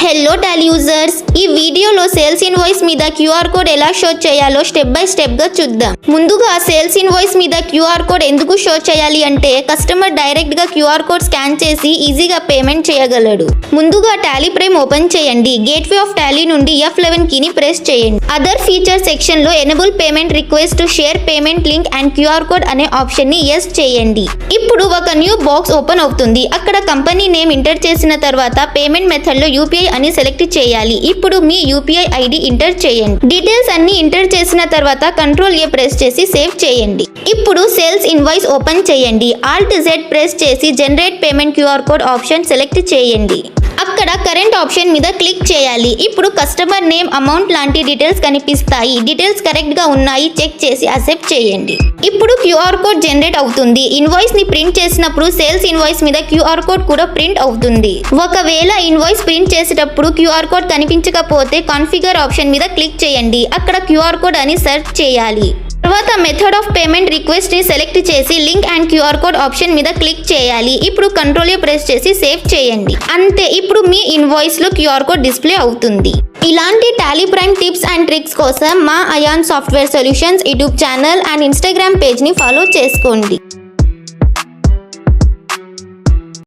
Hello Tally users, ఈ వీడియోలో sales invoice మీద క్యూఆర్ కోడ్ ఎలా షో చేయాలో స్టెప్ బై స్టెప్ గా చూద్దాం. ముందుగా సేల్స్ ఇన్వాయిస్ మీద క్యూఆర్ కోడ్ ఎందుకు షో చేయాలి అంటే కస్టమర్ డైరెక్ట్ గా క్యూఆర్ కోడ్ స్కాన్ చేసి ఈజీగా పేమెంట్ చేయగలడు. ముందుగా టాలీ ప్రైమ్ ఓపెన్ చేయండి. గేట్వే ఆఫ్ టాలీ నుండి F11 కీని ప్రెస్ చేయండి. అదర్ ఫీచర్ సెక్షన్ లో enable payment request to share payment link and QR code అనే ఆప్షన్ ని ఎస్ చేయండి. ఇప్పుడు ఒక న్యూ బాక్స్ ఓపెన్ అవుతుంది. అక్కడ కంపెనీ నేమ్ ఎంటర్ చేసిన తర్వాత పేమెంట్ మెథడ్ లో యూపీఐ అని సెలెక్ట్ చేయాలి. ఇప్పుడు మీ యూపీఐ ఐడి ఎంటర్ చేయండి. డీటెయిల్స్ అన్ని ఎంటర్ చేసిన తర్వాత కంట్రోల్ ఏ ప్రెస్ చేసి సేవ్ చేయండి. ఇప్పుడు సేల్స్ ఇన్వాయిస్ ఓపెన్ చేయండి. Alt Z ప్రెస్ చేసి generate payment QR code option select చేయండి. అక్కడ కరెంట్ ఆప్షన్ మీద క్లిక్ చేయాలి. ఇప్పుడు కస్టమర్ నేమ్, అమౌంట్ లాంటి డీటెయిల్స్ కనిపిస్తాయి. డీటెయిల్స్ కరెక్ట్ గా ఉన్నాయి చెక్ చేసి యాక్సెప్ట్ చేయండి. ఇప్పుడు క్యూఆర్ కోడ్ జనరేట్ అవుతుంది. ఇన్వాయిస్ ని ప్రింట్ చేసినప్పుడు సేల్స్ ఇన్వాయిస్ మీద క్యూఆర్ కోడ్ కూడా ప్రింట్ అవుతుంది. ఒకవేళ ఇన్వాయిస్ ప్రింట్ చేసేటప్పుడు క్యూఆర్ కోడ్ కనిపించకపోతే కాన్ఫిగర్ ఆప్షన్ మీద క్లిక్ చేయండి. అక్కడ క్యూఆర్ కోడ్ అని సెర్చ్ చేయాలి. తర్వాత మెథడ్ ఆఫ్ పేమెంట్ రిక్వెస్ట్ ని సెలెక్ట్ చేసి link and QR code option మీద క్లిక్ చేయాలి. ఇప్పుడు కంట్రోల్ ప్రెస్ చేసి సేవ్ చేయండి. అంతే, ఇప్పుడు మీ ఇన్వాయిస్ లో క్యూఆర్ కోడ్ డిస్ప్లే అవుతుంది. ఇలాంటి Tally prime tips and tricks కోసం మా ion software solutions YouTube channel and Instagram page ని ఫాలో చేసుకోండి.